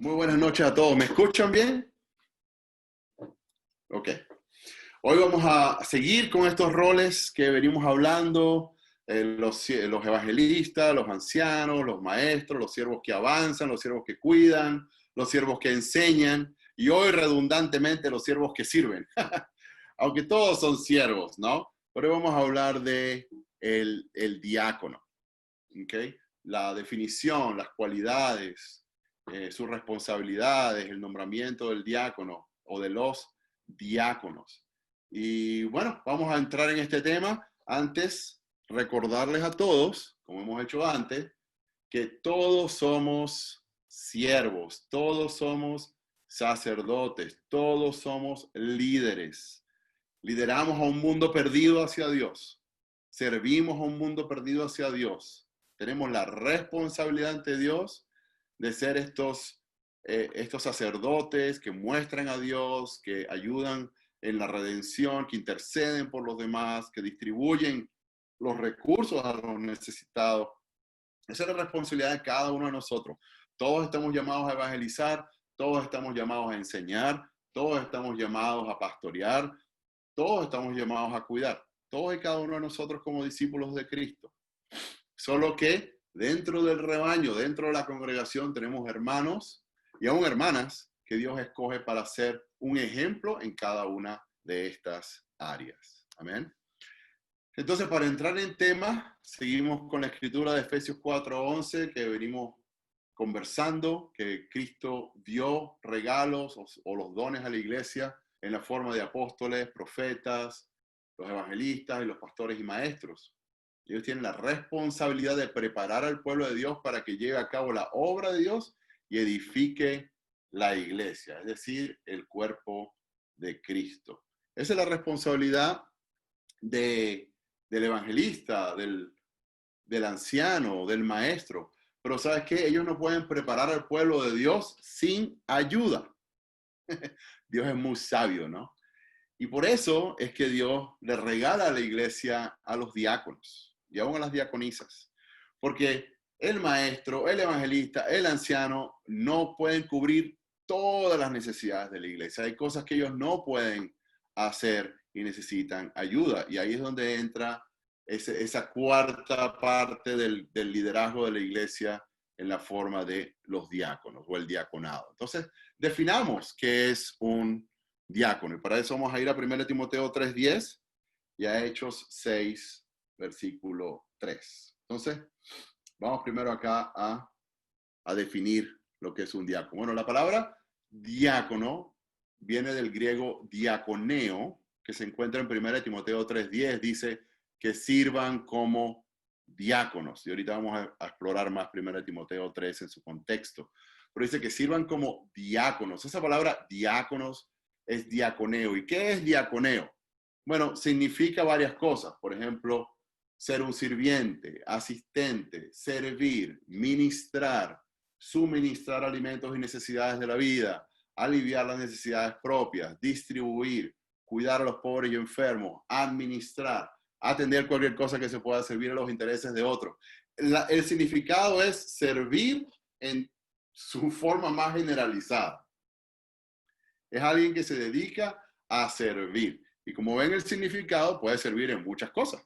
Muy buenas noches a todos. ¿Me escuchan bien? Ok. Hoy vamos a seguir con estos roles que venimos hablando, los evangelistas, los ancianos, los maestros, los siervos que avanzan, los siervos que cuidan, los siervos que enseñan y hoy redundantemente los siervos que sirven. Aunque todos son siervos, ¿no? Pero hoy vamos a hablar de el diácono, ¿ok? La definición, las cualidades, sus responsabilidades, el nombramiento del diácono o de los diáconos. Y bueno, vamos a entrar en este tema. Antes, recordarles a todos, como hemos hecho antes, que todos somos siervos, todos somos sacerdotes, todos somos líderes. Lideramos a un mundo perdido hacia Dios. Servimos a un mundo perdido hacia Dios. Tenemos la responsabilidad ante Dios de ser estos sacerdotes que muestran a Dios, que ayudan en la redención, que interceden por los demás, que distribuyen los recursos a los necesitados. Esa es la responsabilidad de cada uno de nosotros. Todos estamos llamados a evangelizar, todos estamos llamados a enseñar, todos estamos llamados a pastorear, todos estamos llamados a cuidar. Todos y cada uno de nosotros como discípulos de Cristo. Solo que dentro del rebaño, dentro de la congregación, tenemos hermanos y aún hermanas que Dios escoge para ser un ejemplo en cada una de estas áreas. Amén. Entonces, para entrar en tema, seguimos con la escritura de Efesios 4:11 que venimos conversando, que Cristo dio regalos o los dones a la iglesia en la forma de apóstoles, profetas, los evangelistas y los pastores y maestros. Ellos tienen la responsabilidad de preparar al pueblo de Dios para que lleve a cabo la obra de Dios y edifique la iglesia, es decir, el cuerpo de Cristo. Esa es la responsabilidad del evangelista, del anciano, del maestro. Pero ¿sabes qué? Ellos no pueden preparar al pueblo de Dios sin ayuda. Dios es muy sabio, ¿no? Y por eso es que Dios le regala a la iglesia a los diáconos y aún a las diaconisas. Porque el maestro, el evangelista, el anciano no pueden cubrir todas las necesidades de la iglesia. Hay cosas que ellos no pueden hacer y necesitan ayuda. Y ahí es donde entra esa cuarta parte del liderazgo de la iglesia en la forma de los diáconos o el diaconado. Entonces, definamos qué es un diácono. Y para eso vamos a ir a 1 Timoteo 3:10 y a Hechos 6, versículo 3. Entonces, vamos primero acá a definir lo que es un diácono. Bueno, la palabra diácono viene del griego diaconeo, que se encuentra en 1 Timoteo 3:10. Dice que sirvan como diáconos. Y ahorita vamos a explorar más 1 Timoteo 3 en su contexto. Pero dice que sirvan como diáconos. Esa palabra diáconos es diaconeo. ¿Y qué es diaconeo? Bueno, significa varias cosas. Por ejemplo, ser un sirviente, asistente, servir, ministrar, suministrar alimentos y necesidades de la vida, aliviar las necesidades propias, distribuir, cuidar a los pobres y enfermos, administrar, atender cualquier cosa que se pueda servir a los intereses de otros. El significado es servir en su forma más generalizada. Es alguien que se dedica a servir. Y como ven el significado, puede servir en muchas cosas.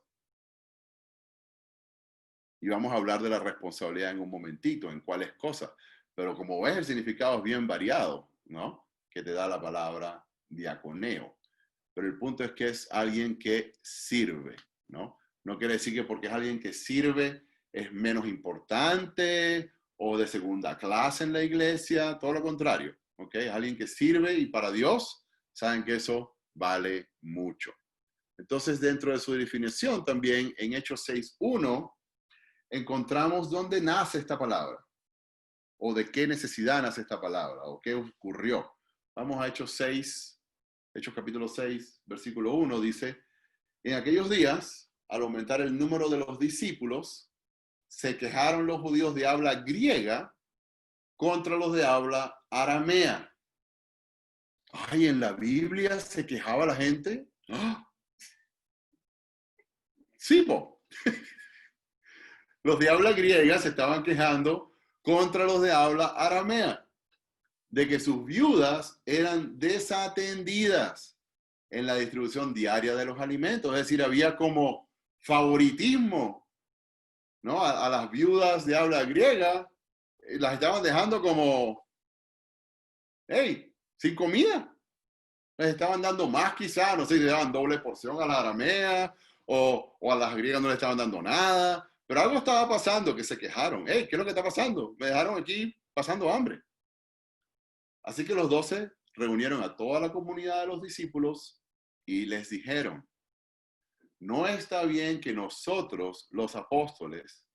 Y vamos a hablar de la responsabilidad en un momentito, en cuáles cosas. Pero como ves, el significado es bien variado, ¿no? Que te da la palabra diaconeo. Pero el punto es que es alguien que sirve, ¿no? No quiere decir que porque es alguien que sirve es menos importante o de segunda clase en la iglesia, todo lo contrario, ¿ok? Es alguien que sirve y para Dios saben que eso vale mucho. Entonces, dentro de su definición también, en Hechos 6:1, encontramos dónde nace esta palabra, o de qué necesidad nace esta palabra, o qué ocurrió. Vamos a Hechos 6, Hechos capítulo 6, versículo 1, dice, en aquellos días, al aumentar el número de los discípulos, se quejaron los judíos de habla griega contra los de habla aramea. Ay, en la Biblia se quejaba la gente. ¡Ah! Sí, po. Los de habla griega se estaban quejando contra los de habla aramea. de que sus viudas eran desatendidas en la distribución diaria de los alimentos. Es decir, había como favoritismo, ¿no? A las viudas de habla griega, las estaban dejando como, hey, sin comida. Les estaban dando más quizás, no sé si le daban doble porción a las arameas o a las griegas no le estaban dando nada. Pero algo estaba pasando que se quejaron. Hey, ¿qué es lo que está pasando? Me dejaron aquí pasando hambre. Así que los 12 reunieron a toda la comunidad de los discípulos y les dijeron, no está bien que nosotros, los apóstoles,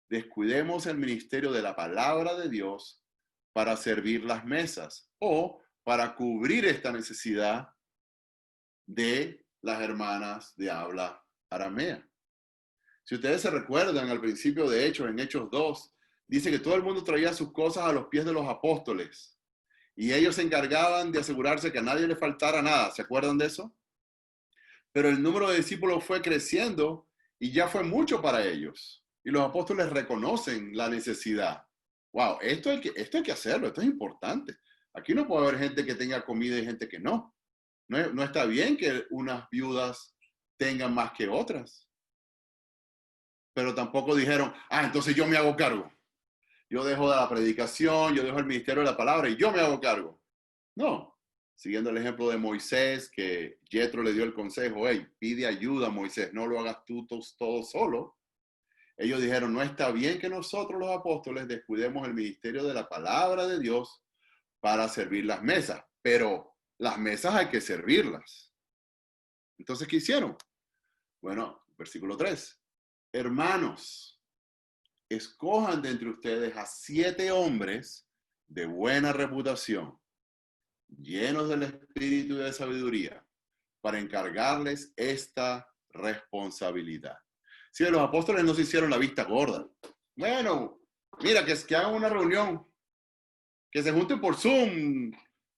descuidemos el ministerio de la palabra de Dios para servir las mesas o para cubrir esta necesidad de las hermanas de habla aramea. Si ustedes se recuerdan al principio de Hechos, en Hechos 2, dice que todo el mundo traía sus cosas a los pies de los apóstoles y ellos se encargaban de asegurarse que a nadie le faltara nada. ¿Se acuerdan de eso? Pero el número de discípulos fue creciendo y ya fue mucho para ellos. Y los apóstoles reconocen la necesidad. Wow, esto hay que hacerlo, esto es importante. Aquí no puede haber gente que tenga comida y gente que no. No está bien que unas viudas tengan más que otras. Pero tampoco dijeron, entonces yo me hago cargo. Yo dejo la predicación, yo dejo el ministerio de la palabra y yo me hago cargo. No, siguiendo el ejemplo de Moisés, que Yetro le dio el consejo, hey, pide ayuda, Moisés, no lo hagas tú todo solo. Ellos dijeron, no está bien que nosotros los apóstoles descuidemos el ministerio de la palabra de Dios para servir las mesas, pero las mesas hay que servirlas. Entonces, ¿qué hicieron? Bueno, versículo 3. Hermanos, escojan de entre ustedes a 7 hombres de buena reputación, llenos del espíritu y de sabiduría, para encargarles esta responsabilidad. Si los apóstoles no se hicieron la vista gorda. Bueno, mira, que hagan una reunión, que se junten por Zoom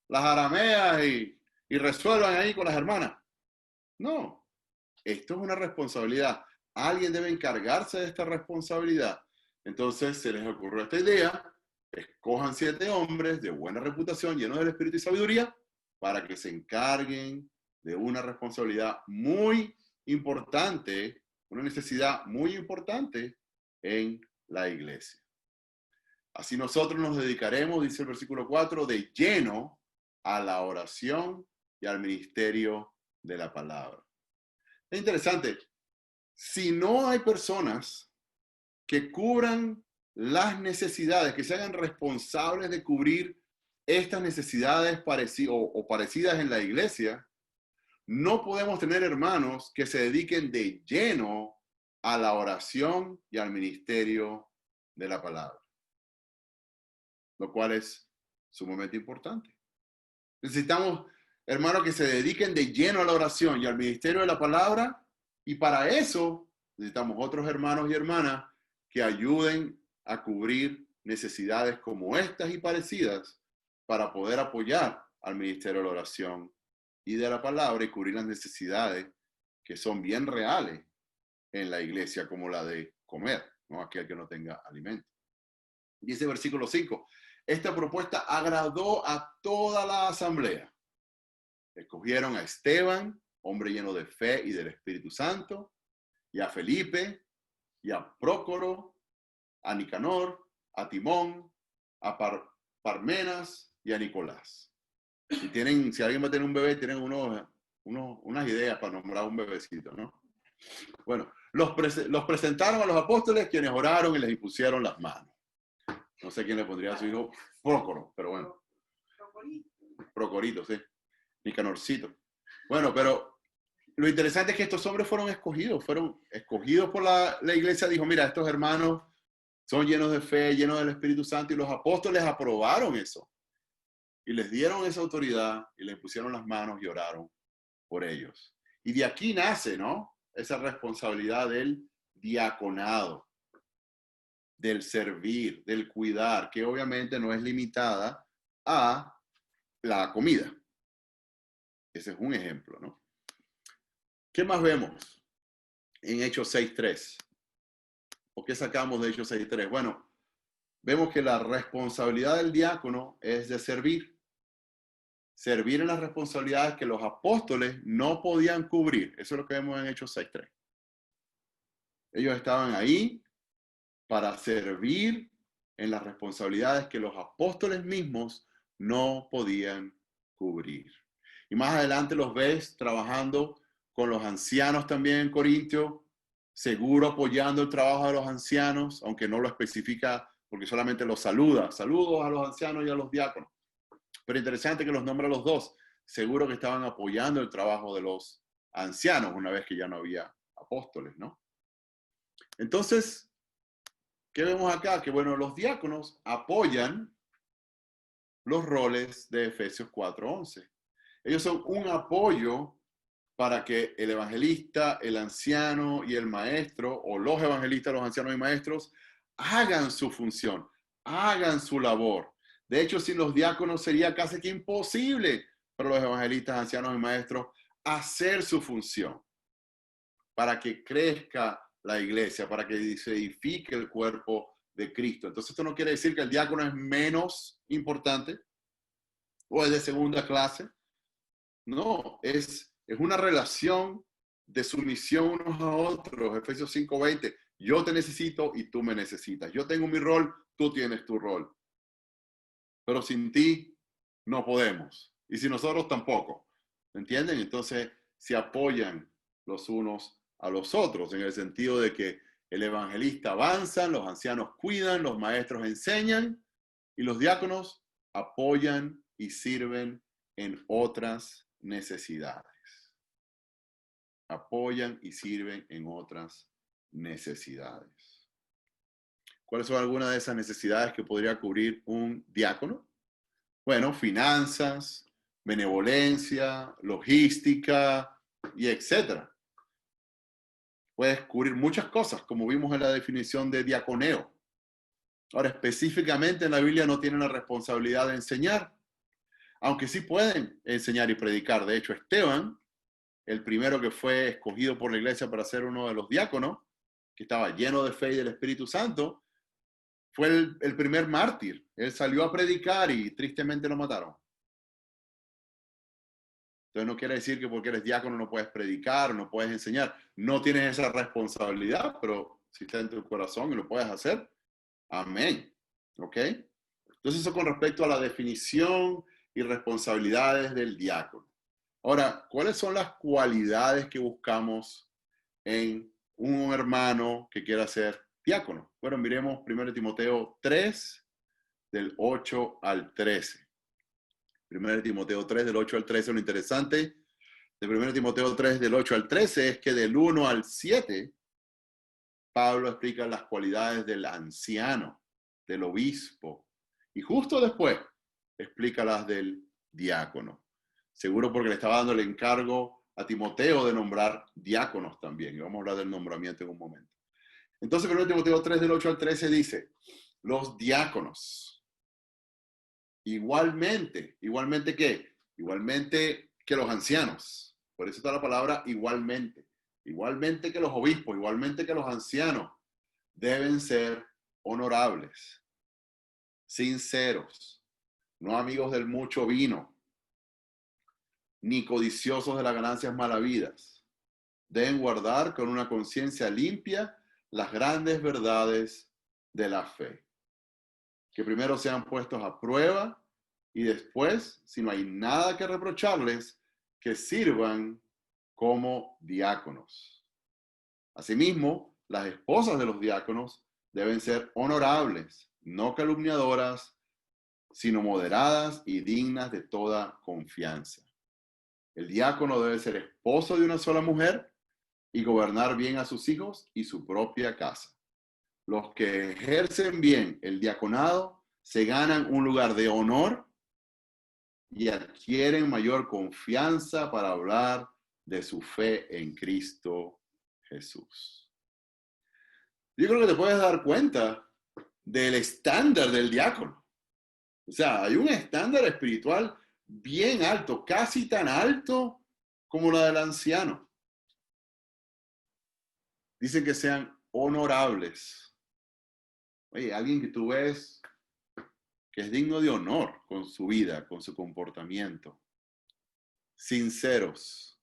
las arameas y resuelvan ahí con las hermanas. No, esto es una responsabilidad. Alguien debe encargarse de esta responsabilidad. Entonces se les ocurrió esta idea, escojan 7 hombres de buena reputación, llenos del espíritu y sabiduría, para que se encarguen de una responsabilidad muy importante, una necesidad muy importante en la iglesia. Así nosotros nos dedicaremos, dice el versículo 4, de lleno a la oración y al ministerio de la palabra. Es interesante. Si no hay personas que cubran las necesidades, que se hagan responsables de cubrir estas necesidades parecidas en la iglesia, no podemos tener hermanos que se dediquen de lleno a la oración y al ministerio de la palabra, lo cual es sumamente importante. Necesitamos hermanos que se dediquen de lleno a la oración y al ministerio de la palabra, y para eso necesitamos otros hermanos y hermanas que ayuden a cubrir necesidades como estas y parecidas para poder apoyar al ministerio de la oración y de la palabra y cubrir las necesidades que son bien reales en la iglesia, como la de comer, ¿no? Aquel que no tenga alimento. Dice versículo 5, esta propuesta agradó a toda la asamblea. Escogieron a Esteban, hombre lleno de fe y del Espíritu Santo, y a Felipe, y a Prócoro, a Nicanor, a Timón, a Parmenas y a Nicolás. Si alguien va a tener un bebé, tienen unas ideas para nombrar un bebecito, ¿no? Bueno, los presentaron a los apóstoles, quienes oraron y les impusieron las manos. No sé quién le pondría a su hijo Prócoro, pero bueno. Procorito, sí. Nicanorcito. Bueno, pero lo interesante es que estos hombres fueron escogidos por la iglesia. Dijo, mira, estos hermanos son llenos de fe, llenos del Espíritu Santo, y los apóstoles aprobaron eso. Y les dieron esa autoridad y les pusieron las manos y oraron por ellos. Y de aquí nace, ¿no? Esa responsabilidad del diaconado, del servir, del cuidar, que obviamente no es limitada a la comida. Ese es un ejemplo, ¿no? ¿Qué más vemos en Hechos 6.3? ¿O qué sacamos de Hechos 6.3? Bueno, vemos que la responsabilidad del diácono es de servir. Servir en las responsabilidades que los apóstoles no podían cubrir. Eso es lo que vemos en Hechos 6:3. Ellos estaban ahí para servir en las responsabilidades que los apóstoles mismos no podían cubrir. Y más adelante los ves trabajando con los ancianos también en Corintio, seguro apoyando el trabajo de los ancianos, aunque no lo especifica porque solamente los saluda. Saludos a los ancianos y a los diáconos. Pero interesante que los nombra a los dos. Seguro que estaban apoyando el trabajo de los ancianos una vez que ya no había apóstoles, ¿no? Entonces, ¿qué vemos acá? Que bueno, los diáconos apoyan los roles de Efesios 4:11. Ellos son un apoyo para que el evangelista, el anciano y el maestro, o los evangelistas, los ancianos y maestros, hagan su función, hagan su labor. De hecho, sin los diáconos sería casi que imposible para los evangelistas, ancianos y maestros hacer su función para que crezca la iglesia, para que se edifique el cuerpo de Cristo. Entonces, esto no quiere decir que el diácono es menos importante o es de segunda clase. No, es una relación de sumisión unos a otros. Efesios 5:20. Yo te necesito y tú me necesitas. Yo tengo mi rol, tú tienes tu rol. Pero sin ti no podemos. Y sin nosotros tampoco. ¿Entienden? Entonces se apoyan los unos a los otros en el sentido de que el evangelista avanza, los ancianos cuidan, los maestros enseñan y los diáconos apoyan y sirven en otras necesidades. Apoyan y sirven en otras necesidades. ¿Cuáles son algunas de esas necesidades que podría cubrir un diácono? Bueno, finanzas, benevolencia, logística y etcétera. Puedes cubrir muchas cosas, como vimos en la definición de diaconeo. Ahora, específicamente en la Biblia no tienen la responsabilidad de enseñar, aunque sí pueden enseñar y predicar. De hecho, Esteban, el primero que fue escogido por la iglesia para ser uno de los diáconos, que estaba lleno de fe y del Espíritu Santo, fue el primer mártir. Él salió a predicar y tristemente lo mataron. Entonces no quiere decir que porque eres diácono no puedes predicar, no puedes enseñar. No tienes esa responsabilidad, pero si está en tu corazón y lo puedes hacer, amén. ¿Ok? Entonces eso con respecto a la definición y responsabilidades del diácono. Ahora, ¿cuáles son las cualidades que buscamos en un hermano que quiera ser diácono? Bueno, miremos 1 Timoteo 3, del 8 al 13. 1 Timoteo 3, del 8 al 13. Lo interesante de 1 Timoteo 3, del 8 al 13 es que del 1 al 7, Pablo explica las cualidades del anciano, del obispo, y justo después explica las del diácono. Seguro porque le estaba dando el encargo a Timoteo de nombrar diáconos también. Y vamos a hablar del nombramiento en un momento. Entonces, 1 Timoteo 3, del 8 al 13 dice, los diáconos, igualmente ¿qué? Igualmente que los ancianos. Por eso está la palabra igualmente. Igualmente que los obispos, igualmente que los ancianos, deben ser honorables, sinceros, no amigos del mucho vino, ni codiciosos de las ganancias malavidas. Deben guardar con una conciencia limpia las grandes verdades de la fe. Que primero sean puestos a prueba y después, si no hay nada que reprocharles, que sirvan como diáconos. Asimismo, las esposas de los diáconos deben ser honorables, no calumniadoras, sino moderadas y dignas de toda confianza. El diácono debe ser esposo de una sola mujer y gobernar bien a sus hijos y su propia casa. Los que ejercen bien el diaconado se ganan un lugar de honor y adquieren mayor confianza para hablar de su fe en Cristo Jesús. Yo creo que te puedes dar cuenta del estándar del diácono. O sea, hay un estándar espiritual bien alto, casi tan alto como la del anciano. Dicen que sean honorables. Oye, alguien que tú ves que es digno de honor con su vida, con su comportamiento. Sinceros,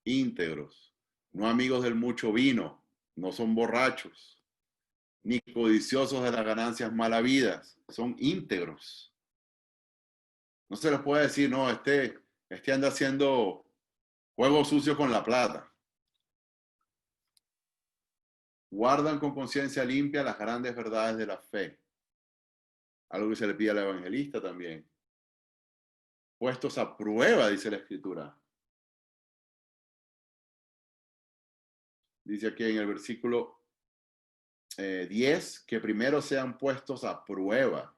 íntegros, no amigos del mucho vino, no son borrachos, ni codiciosos de las ganancias malavidas, son íntegros. No se les puede decir, no, este anda haciendo juego sucio con la plata. Guardan con conciencia limpia las grandes verdades de la fe. Algo que se le pide al evangelista también. Puestos a prueba, dice la Escritura. Dice aquí en el versículo 10, que primero sean puestos a prueba.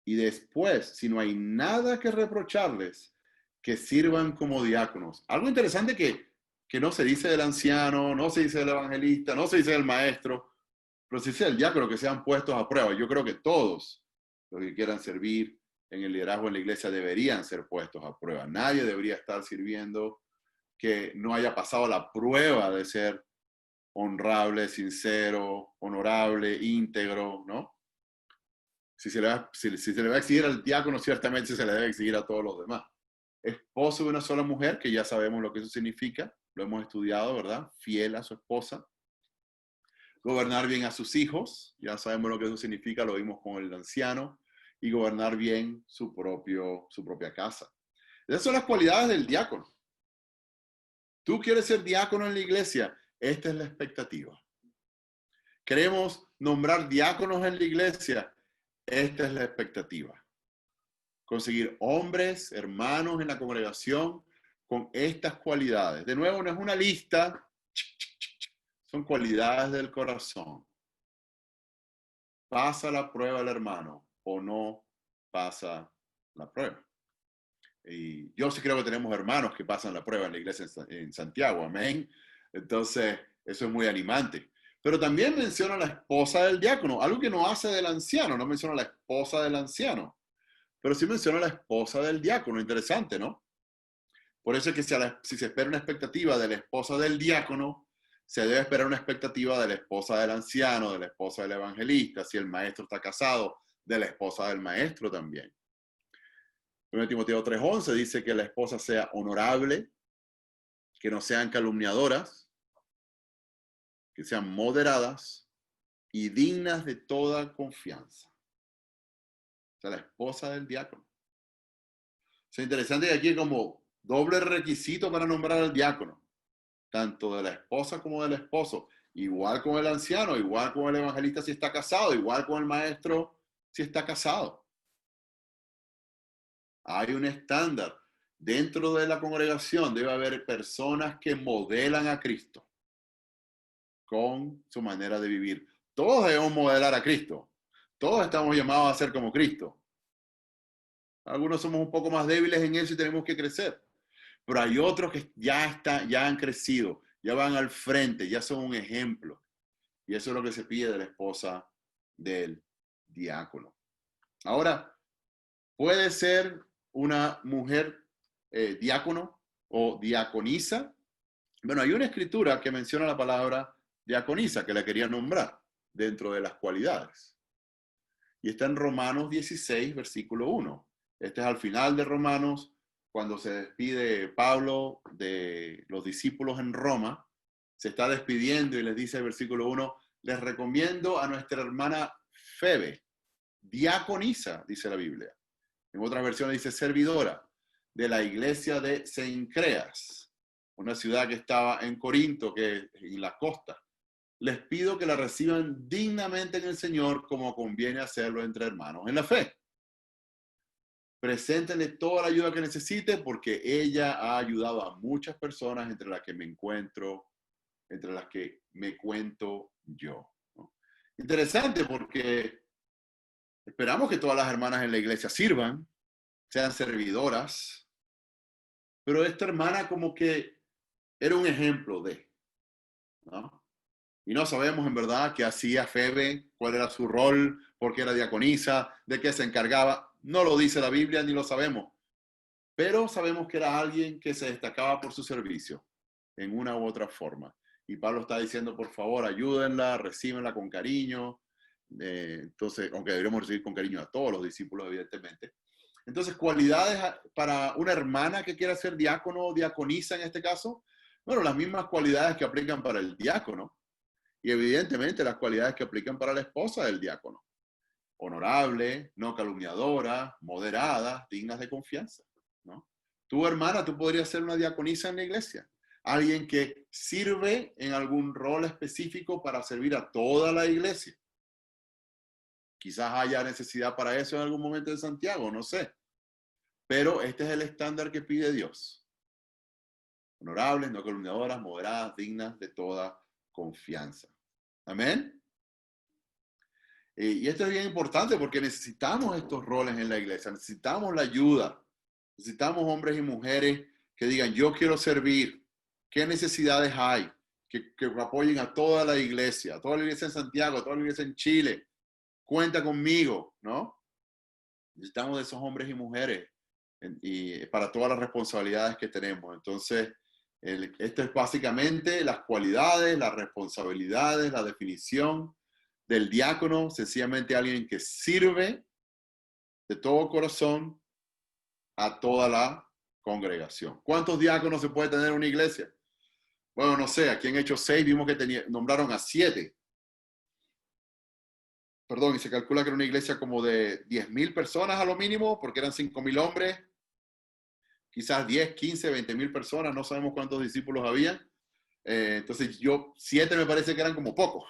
Y después, si no hay nada que reprocharles, que sirvan como diáconos. Algo interesante que no se dice del anciano, no se dice del evangelista, no se dice del maestro, pero se dice del diácono, que sean puestos a prueba. Yo creo que todos los que quieran servir en el liderazgo en la iglesia deberían ser puestos a prueba. Nadie debería estar sirviendo que no haya pasado la prueba de ser honrable, sincero, honorable, íntegro, ¿no? Si se le va a exigir al diácono, ciertamente se le debe exigir a todos los demás. Esposo de una sola mujer, que ya sabemos lo que eso significa, lo hemos estudiado, ¿verdad? Fiel a su esposa. Gobernar bien a sus hijos, ya sabemos lo que eso significa, lo vimos con el anciano. Y gobernar bien su propia casa. Esas son las cualidades del diácono. Tú quieres ser diácono en la iglesia, esta es la expectativa. Queremos nombrar diáconos en la iglesia, esta es la expectativa. Conseguir hombres, hermanos en la congregación con estas cualidades. De nuevo, no es una lista, son cualidades del corazón. ¿Pasa la prueba el hermano o no pasa la prueba? Y yo sí creo que tenemos hermanos que pasan la prueba en la iglesia en Santiago, amén. Entonces, eso es muy animante. Pero también menciona a la esposa del diácono, algo que no hace del anciano, no menciona a la esposa del anciano, pero sí menciona a la esposa del diácono, interesante, ¿no? Por eso es que si se espera una expectativa de la esposa del diácono, se debe esperar una expectativa de la esposa del anciano, de la esposa del evangelista, si el maestro está casado, de la esposa del maestro también. 1 Timoteo 3:11 dice que la esposa sea honorable, que no sean calumniadoras, que sean moderadas y dignas de toda confianza. O sea, la esposa del diácono. Es interesante que aquí hay como doble requisito para nombrar al diácono, tanto de la esposa como del esposo, igual con el anciano, igual con el evangelista si está casado, igual con el maestro si está casado. Hay un estándar. Dentro de la congregación debe haber personas que modelan a Cristo con su manera de vivir. Todos debemos modelar a Cristo. Todos estamos llamados a ser como Cristo. Algunos somos un poco más débiles en eso y tenemos que crecer. Pero hay otros que ya han crecido, ya van al frente, ya son un ejemplo. Y eso es lo que se pide de la esposa del diácono. Ahora, puede ser una mujer diácono o diaconisa. Bueno, hay una escritura que menciona la palabra diaconisa, que la quería nombrar dentro de las cualidades. Y está en Romanos 16, versículo 1. Este es al final de Romanos, cuando se despide Pablo de los discípulos en Roma. Se está despidiendo y les dice el versículo 1, les recomiendo a nuestra hermana Febe, diaconisa, dice la Biblia. En otras versiones dice servidora de la iglesia de Cencreas, una ciudad que estaba en Corinto, que es en la costa. Les pido que la reciban dignamente en el Señor, como conviene hacerlo entre hermanos en la fe. Preséntenle toda la ayuda que necesite, porque ella ha ayudado a muchas personas, entre las que me encuentro, entre las que me cuento yo, ¿no? Interesante, porque esperamos que todas las hermanas en la iglesia sirvan, sean servidoras, pero esta hermana como que era un ejemplo de, ¿no? Y no sabemos en verdad qué hacía Febe, cuál era su rol, por qué era diaconisa, de qué se encargaba. No lo dice la Biblia ni lo sabemos. Pero sabemos que era alguien que se destacaba por su servicio en una u otra forma. Y Pablo está diciendo, por favor, ayúdenla, recíbenla con cariño. Entonces, aunque deberíamos recibir con cariño a todos los discípulos, evidentemente. Entonces, cualidades para una hermana que quiera ser diácono o diaconisa en este caso, bueno, las mismas cualidades que aplican para el diácono y evidentemente las cualidades que aplican para la esposa del diácono. Honorable, no calumniadora, moderada, dignas de confianza, ¿no? Tu hermana, tú podrías ser una diaconisa en la iglesia. Alguien que sirve en algún rol específico para servir a toda la iglesia. Quizás haya necesidad para eso en algún momento en Santiago, no sé. Pero este es el estándar que pide Dios. Honorables, no calumniadoras, moderadas, dignas de toda confianza. Amén. Y esto es bien importante porque necesitamos estos roles en la iglesia, necesitamos la ayuda, necesitamos hombres y mujeres que digan, yo quiero servir, qué necesidades hay, que apoyen a toda la iglesia en Santiago, a toda la iglesia en Chile, cuenta conmigo, ¿no? Necesitamos de esos hombres y mujeres y para todas las responsabilidades que tenemos. Entonces, esto es básicamente las cualidades, las responsabilidades, la definición del diácono, sencillamente alguien que sirve de todo corazón a toda la congregación. ¿Cuántos diáconos se puede tener en una iglesia? Bueno, no sé, aquí en Hechos 6 vimos que nombraron a 7. Perdón, y se calcula que era una iglesia como de 10,000 personas a lo mínimo, porque eran 5,000 hombres, quizás 10, 15, 20,000 personas, no sabemos cuántos discípulos había. Entonces 7 me parece que eran como pocos,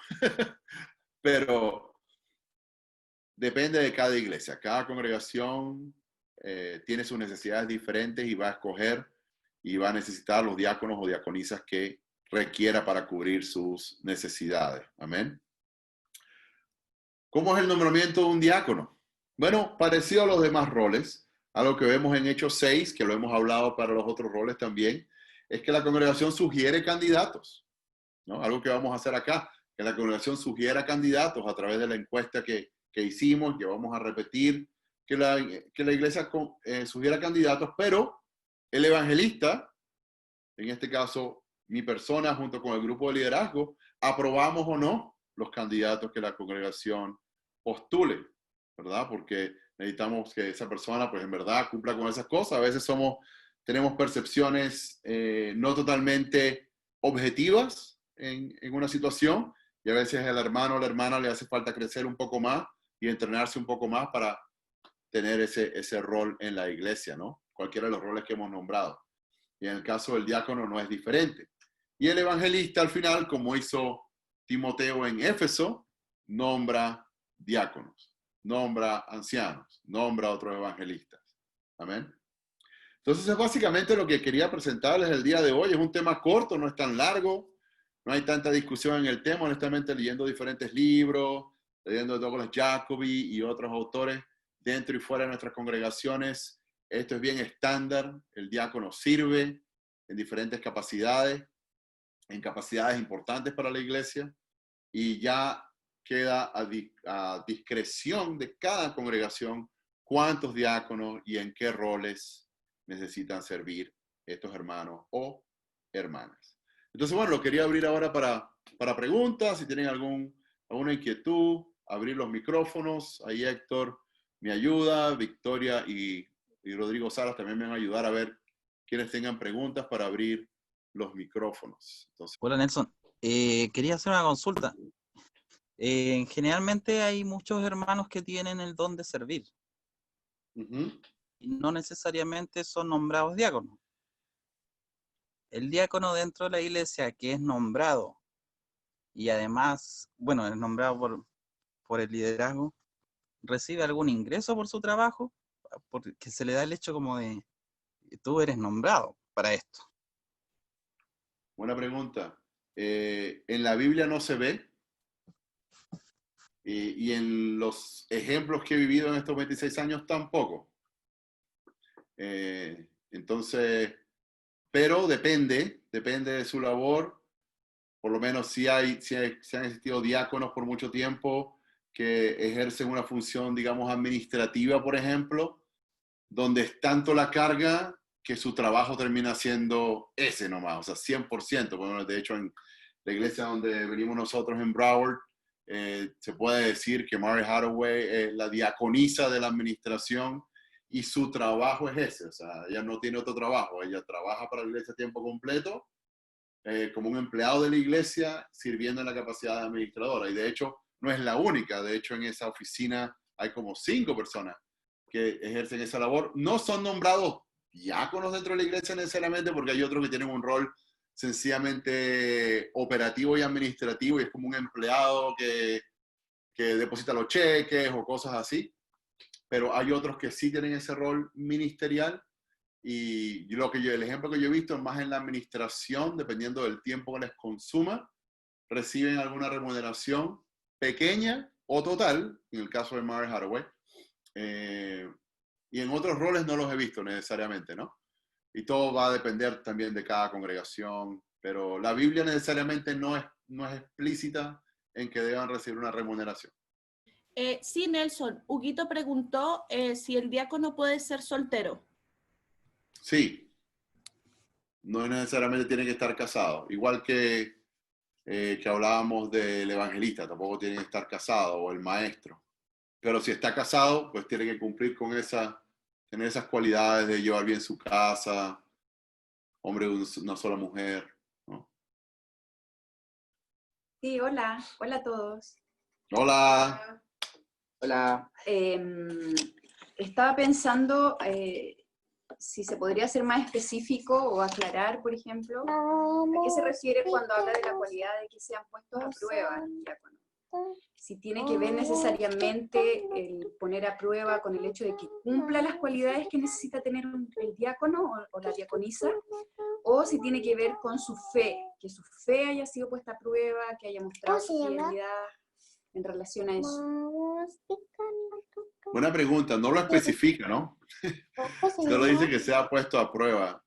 pero depende de cada iglesia. Cada congregación tiene sus necesidades diferentes y va a escoger y va a necesitar los diáconos o diaconisas que requiera para cubrir sus necesidades. Amén. ¿Cómo es el nombramiento de un diácono? Bueno, parecido a los demás roles, algo que vemos en Hechos 6, que lo hemos hablado para los otros roles también, es que la congregación sugiere candidatos, ¿no? Algo que vamos a hacer acá, que la congregación sugiera candidatos a través de la encuesta que hicimos, que vamos a repetir, que la iglesia sugiera candidatos, pero el evangelista, en este caso mi persona junto con el grupo de liderazgo, aprobamos o no los candidatos que la congregación postule, ¿verdad? Porque necesitamos que esa persona, pues en verdad, cumpla con esas cosas. A veces tenemos percepciones no totalmente objetivas en una situación y a veces al hermano o la hermana le hace falta crecer un poco más y entrenarse un poco más para tener ese rol en la iglesia, ¿no? Cualquiera de los roles que hemos nombrado. Y en el caso del diácono no es diferente. Y el evangelista al final, como hizo Timoteo en Éfeso, nombra diáconos, nombra ancianos, nombra otros evangelistas. Amén. Entonces es básicamente lo que quería presentarles el día de hoy. Es un tema corto, no es tan largo, no hay tanta discusión en el tema, honestamente leyendo diferentes libros, leyendo Douglas Jacoby y otros autores dentro y fuera de nuestras congregaciones. Esto es bien estándar, el diácono sirve en diferentes capacidades, en capacidades importantes para la iglesia, y ya queda a discreción de cada congregación cuántos diáconos y en qué roles necesitan servir estos hermanos o hermanas. Entonces, bueno, lo quería abrir ahora para preguntas, si tienen alguna inquietud, abrir los micrófonos. Ahí Héctor me ayuda, Victoria y Rodrigo Salas también me van a ayudar a ver quienes tengan preguntas para abrir los micrófonos. Entonces, hola Nelson, quería hacer una consulta. Generalmente hay muchos hermanos que tienen el don de servir y no necesariamente son nombrados diáconos. El diácono dentro de la iglesia que es nombrado y además, bueno, es nombrado por el liderazgo, ¿recibe algún ingreso por su trabajo? Porque se le da el hecho como de, tú eres nombrado para esto. buena pregunta. En la Biblia no se ve, y en los ejemplos que he vivido en estos 26 años tampoco. Entonces, pero depende de su labor. Por lo menos si han existido diáconos por mucho tiempo que ejercen una función, digamos, administrativa, por ejemplo, donde es tanto la carga que su trabajo termina siendo ese nomás, o sea, 100%. Bueno, de hecho, en la iglesia donde venimos nosotros en Broward, Se puede decir que Mary Hathaway es la diaconisa de la administración y su trabajo es ese. O sea, ella no tiene otro trabajo. Ella trabaja para la iglesia a tiempo completo como un empleado de la iglesia sirviendo en la capacidad de administradora. Y de hecho, no es la única. De hecho, en esa oficina hay como 5 personas que ejercen esa labor. No son nombrados diáconos dentro de la iglesia necesariamente, porque hay otros que tienen un rol sencillamente operativo y administrativo, y es como un empleado que deposita los cheques o cosas así. Pero hay otros que sí tienen ese rol ministerial. Y el ejemplo que yo he visto es más en la administración, dependiendo del tiempo que les consuma, reciben alguna remuneración pequeña o total, en el caso de Mary Hathaway, y en otros roles no los he visto necesariamente, ¿no? Y todo va a depender también de cada congregación, pero la Biblia necesariamente no es explícita en que deban recibir una remuneración. Sí, Nelson, Huguito preguntó si el diácono puede ser soltero. Sí, no necesariamente tiene que estar casado, igual que hablábamos del evangelista, tampoco tiene que estar casado, o el maestro. Pero si está casado, pues tiene que cumplir con tener esas cualidades de llevar bien su casa, hombre de una sola mujer, ¿no? Sí, hola a todos. Hola. Hola. Estaba pensando si se podría ser más específico o aclarar, por ejemplo, ¿a qué se refiere cuando habla de la cualidad de que sean puestos a prueba el diácono? Si tiene que ver necesariamente el poner a prueba con el hecho de que cumpla las cualidades que necesita tener el diácono o la diaconisa, o si tiene que ver con su fe, que su fe haya sido puesta a prueba, que haya mostrado su fidelidad en relación a eso. Buena pregunta, no lo especifica, ¿no? Solo dice que sea puesto a prueba.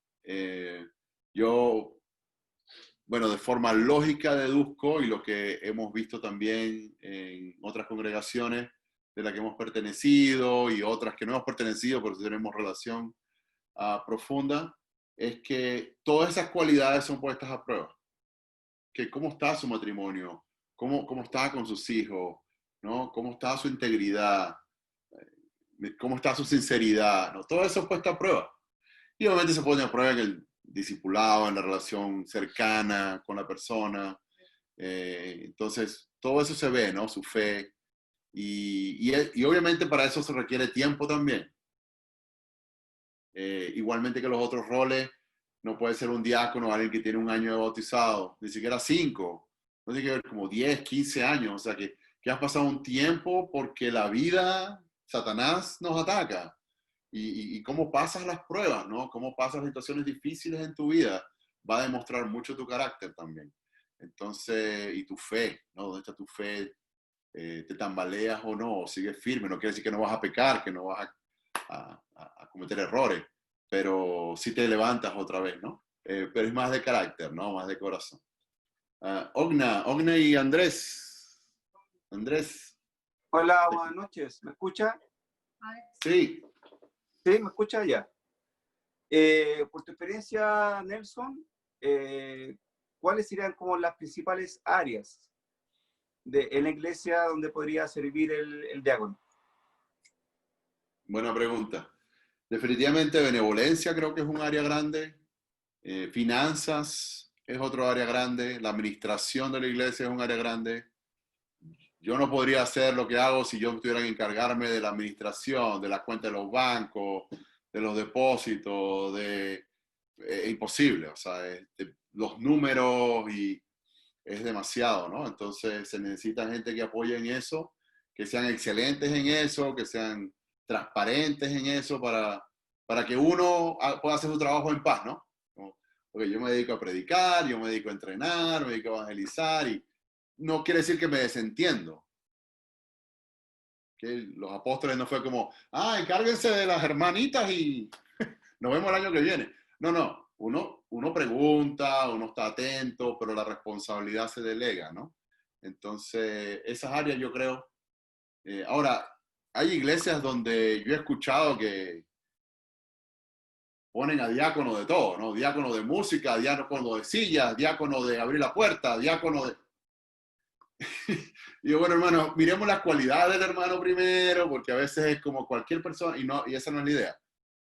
Bueno, de forma lógica deduzco, y lo que hemos visto también en otras congregaciones de las que hemos pertenecido y otras que no hemos pertenecido, pero sí tenemos relación profunda, es que todas esas cualidades son puestas a prueba. Que cómo está su matrimonio, cómo está con sus hijos, ¿no? Cómo está su integridad, cómo está su sinceridad, ¿no? Todo eso es puesto a prueba. Y obviamente se pone a prueba en el discipulado, en la relación cercana con la persona. Entonces, todo eso se ve, ¿no? Su fe. Y obviamente para eso se requiere tiempo también. Igualmente que los otros roles, no puede ser un diácono alguien que tiene 1 año de bautizado, ni siquiera 5. No tiene que ver como 10, 15 años. O sea, que has pasado un tiempo porque la vida, Satanás nos ataca. Y cómo pasas las pruebas, ¿no? Cómo pasas situaciones difíciles en tu vida, va a demostrar mucho tu carácter también. Entonces, y tu fe, ¿no? ¿Dónde está tu fe? ¿Te tambaleas o no? ¿Sigues firme? No quiere decir que no vas a pecar, que no vas a cometer errores, pero sí te levantas otra vez, ¿no? Pero es más de carácter, ¿no? Más de corazón. Ogna y Andrés. Andrés. Hola, buenas noches. ¿Me escucha? Sí. Sí, me escucha ya. Por tu experiencia, Nelson, ¿cuáles serían como las principales áreas en la iglesia donde podría servir el diácono? Buena pregunta. Definitivamente benevolencia creo que es un área grande. Finanzas es otro área grande. La administración de la iglesia es un área grande. Yo no podría hacer lo que hago si yo tuviera que encargarme de la administración, de las cuentas de los bancos, de los depósitos, imposible. O sea, los números y es demasiado, ¿no? Entonces se necesita gente que apoye en eso, que sean excelentes en eso, que sean transparentes en eso para que uno pueda hacer su trabajo en paz, ¿no? Porque yo me dedico a predicar, yo me dedico a entrenar, me dedico a evangelizar y no quiere decir que me desentiendo. Que los apóstoles no fue como, encárguense de las hermanitas y nos vemos el año que viene. No, uno pregunta, uno está atento, pero la responsabilidad se delega, ¿no? Entonces, esas áreas yo creo. Ahora, hay iglesias donde yo he escuchado que ponen a diácono de todo, ¿no? Diácono de música, diácono de sillas, diácono de abrir la puerta, diácono de... Y yo, bueno, hermano, miremos las cualidades del hermano primero, porque a veces es como cualquier persona, y esa no es la idea.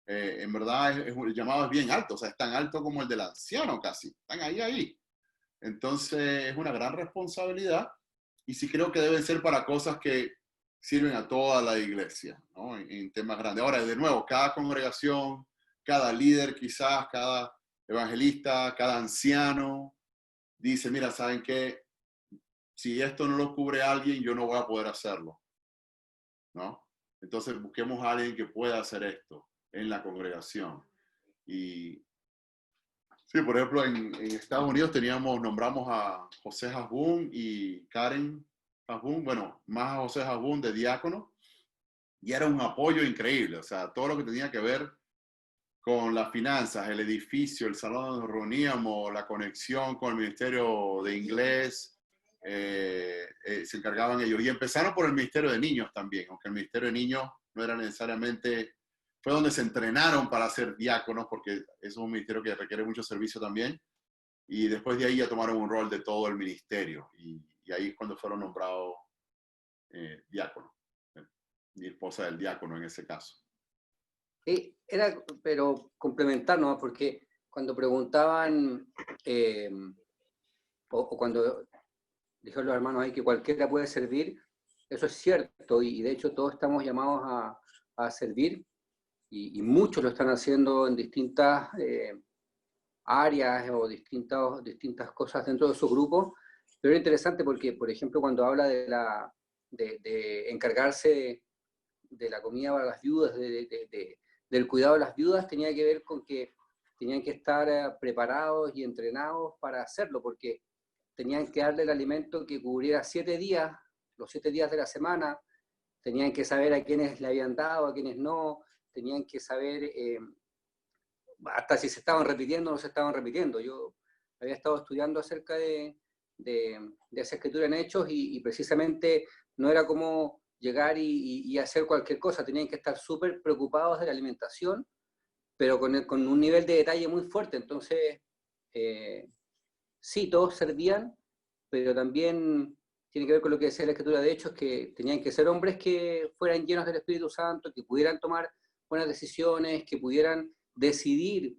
En verdad, el llamado es bien alto, o sea, es tan alto como el del anciano casi. Están ahí. Entonces, es una gran responsabilidad, y sí creo que deben ser para cosas que sirven a toda la iglesia, ¿no? En temas grandes. Ahora, de nuevo, cada congregación, cada líder quizás, cada evangelista, cada anciano, dice, mira, ¿saben qué? Si esto no lo cubre alguien, yo no voy a poder hacerlo, ¿no? Entonces busquemos a alguien que pueda hacer esto en la congregación. Y sí, por ejemplo, en Estados Unidos nombramos a José Hasbún y Karen Hasbún, bueno, más a José Hasbún de diácono, y era un apoyo increíble, o sea, todo lo que tenía que ver con las finanzas, el edificio, el salón donde nos reuníamos, la conexión con el Ministerio de Inglés, se encargaban ellos. Y empezaron por el Ministerio de Niños también, aunque el Ministerio de Niños no era necesariamente, fue donde se entrenaron para ser diáconos, porque es un ministerio que requiere mucho servicio también. Y después de ahí ya tomaron un rol de todo el ministerio. Y ahí es cuando fueron nombrados diáconos. Mi esposa del diácono en ese caso. Era, pero complementar, ¿no? Porque cuando preguntaban, o cuando dijeron los hermanos ahí que cualquiera puede servir, eso es cierto, y de hecho todos estamos llamados a servir, y muchos lo están haciendo en distintas áreas o distintas cosas dentro de su grupo, pero es interesante porque, por ejemplo, cuando habla de encargarse de la comida para las viudas, del cuidado de las viudas, tenía que ver con que tenían que estar preparados y entrenados para hacerlo, porque tenían que darle el alimento que cubriera 7 días, los 7 días de la semana, tenían que saber a quiénes le habían dado, a quiénes no, tenían que saber hasta si se estaban repitiendo o no se estaban repitiendo. Yo había estado estudiando acerca de esa escritura en Hechos, y precisamente no era como llegar y hacer cualquier cosa, tenían que estar súper preocupados de la alimentación, pero con un nivel de detalle muy fuerte. Entonces, sí, todos servían, pero también tiene que ver con lo que decía la escritura de Hechos, que tenían que ser hombres que fueran llenos del Espíritu Santo, que pudieran tomar buenas decisiones, que pudieran decidir,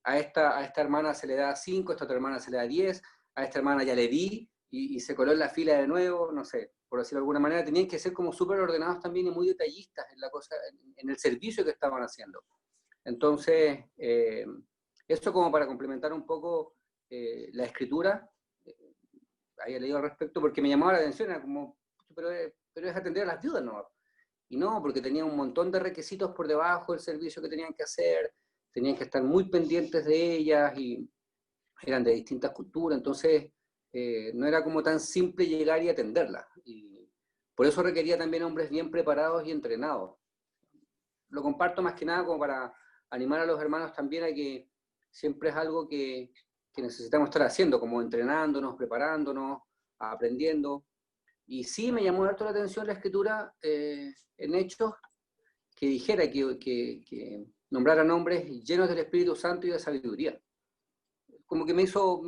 a esta hermana se le da 5, a esta otra hermana se le da 10, a esta hermana ya le di, y se coló en la fila de nuevo, no sé, por decirlo de alguna manera. Tenían que ser como súper ordenados también y muy detallistas en la cosa, en el servicio que estaban haciendo. Entonces, esto como para complementar un poco la escritura, había leído al respecto porque me llamaba la atención, era como, pero es atender a las viudas, ¿no? Y no, porque tenían un montón de requisitos por debajo del servicio que tenían que hacer, tenían que estar muy pendientes de ellas, y eran de distintas culturas, entonces no era como tan simple llegar y atenderlas. Y por eso requería también hombres bien preparados y entrenados. Lo comparto más que nada como para animar a los hermanos también a que siempre es algo que necesitamos estar haciendo, como entrenándonos, preparándonos, aprendiendo. Y sí me llamó harto la atención la escritura en Hechos, que dijera que nombrara nombres llenos del Espíritu Santo y de sabiduría. Como que me hizo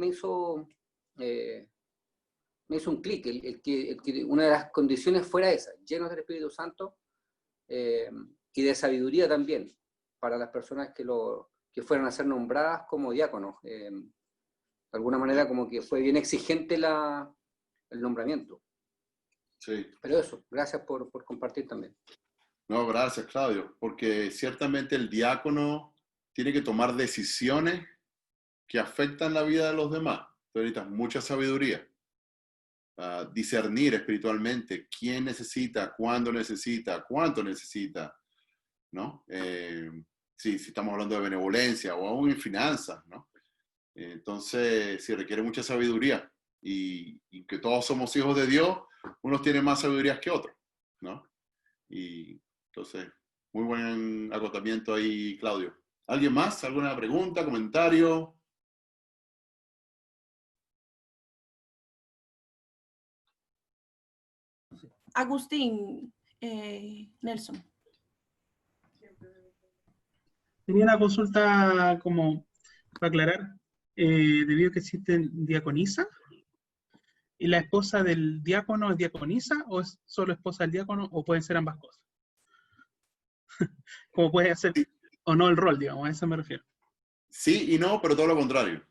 un clic, el que una de las condiciones fuera esa, llenos del Espíritu Santo y de sabiduría también, para las personas que fueran a ser nombradas como diáconos. De alguna manera como que fue bien exigente el nombramiento. Sí. Pero eso, gracias por compartir también. No, gracias, Claudio, porque ciertamente el diácono tiene que tomar decisiones que afectan la vida de los demás. Entonces necesitas mucha sabiduría, discernir espiritualmente quién necesita, cuándo necesita, cuánto necesita, ¿no? Si estamos hablando de benevolencia o aún en finanzas, ¿no? Entonces, sí, requiere mucha sabiduría, y que todos somos hijos de Dios, unos tienen más sabiduría que otros, ¿no? Y entonces, muy buen agotamiento ahí, Claudio. ¿Alguien más? ¿Alguna pregunta, comentario? Agustín, Nelson. Tenía una consulta como para aclarar, debido a que existen diaconisas, ¿Y la esposa del diácono es diaconisa o es solo esposa del diácono o pueden ser ambas cosas? Como puede hacer o no el rol, digamos, a eso me refiero. Sí y no, pero todo lo contrario.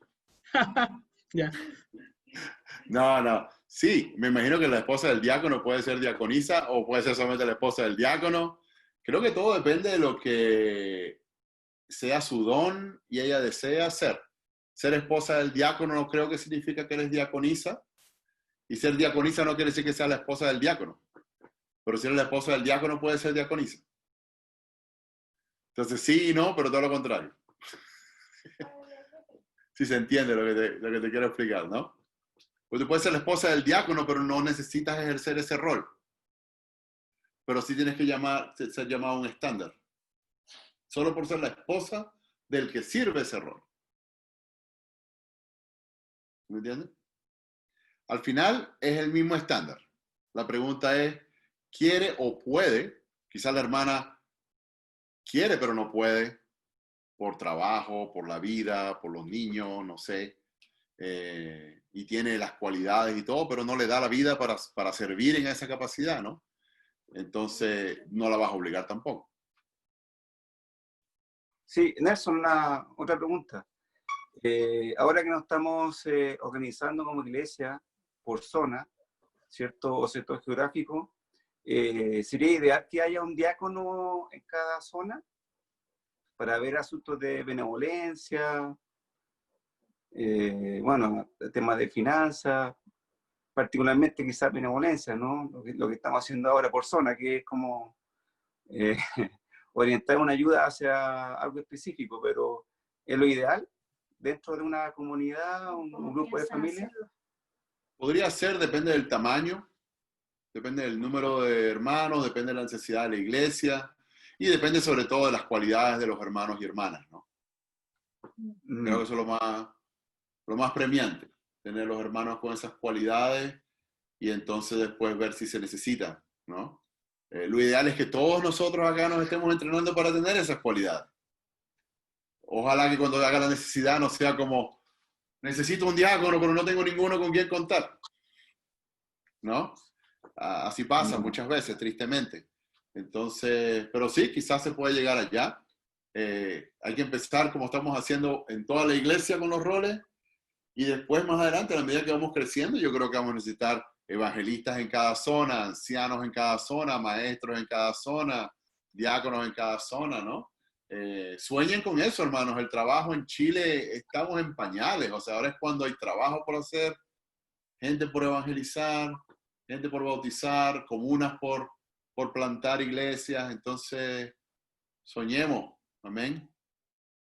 Ya. No. Sí, me imagino que la esposa del diácono puede ser diaconisa o puede ser solamente la esposa del diácono. Creo que todo depende de lo que sea su don y ella desea ser. Ser esposa del diácono no creo que significa que eres diaconisa. Y ser diaconisa no quiere decir que sea la esposa del diácono. Pero si eres la esposa del diácono puede ser diaconisa. Entonces sí y no, pero todo lo contrario. Si se entiende lo que te quiero explicar, ¿no? Pues tú puedes ser la esposa del diácono, pero no necesitas ejercer ese rol. Pero sí tienes que ser llamado a un estándar. Solo por ser la esposa del que sirve ese rol. ¿Me entiendes? Al final es el mismo estándar. La pregunta es, ¿quiere o puede? Quizás la hermana quiere pero no puede por trabajo, por la vida, por los niños, no sé. Y tiene las cualidades y todo, pero no le da la vida para servir en esa capacidad, ¿no? Entonces, no la vas a obligar tampoco. Sí, Nelson, otra pregunta. Ahora que nos estamos organizando como iglesia por zona, ¿cierto? O sector geográfico, ¿sería ideal que haya un diácono en cada zona para ver asuntos de benevolencia, bueno, temas de finanzas, particularmente quizás benevolencia, ¿no? Lo que estamos haciendo ahora por zona, que es como orientar una ayuda hacia algo específico, pero ¿es lo ideal dentro de una comunidad, un grupo de familia? Podría ser, depende del tamaño, depende del número de hermanos, depende de la necesidad de la iglesia y depende sobre todo de las cualidades de los hermanos y hermanas, ¿no? Creo que eso es lo más premiante, tener los hermanos con esas cualidades y entonces después ver si se necesita, ¿no? Lo ideal es que todos nosotros acá nos estemos entrenando para tener esas cualidades. Ojalá que cuando haga la necesidad no sea como, necesito un diácono, pero no tengo ninguno con quien contar, ¿no? Así pasa muchas veces, tristemente. Entonces, pero sí, quizás se puede llegar allá. Hay que empezar como estamos haciendo en toda la iglesia con los roles y después más adelante, a la medida que vamos creciendo, yo creo que vamos a necesitar evangelistas en cada zona, ancianos en cada zona, maestros en cada zona, diáconos en cada zona, ¿no? Sueñen con eso, hermanos. El trabajo en Chile, estamos en pañales. O sea, ahora es cuando hay trabajo por hacer, gente por evangelizar, gente por bautizar, comunas por plantar iglesias. Entonces, soñemos. Amén.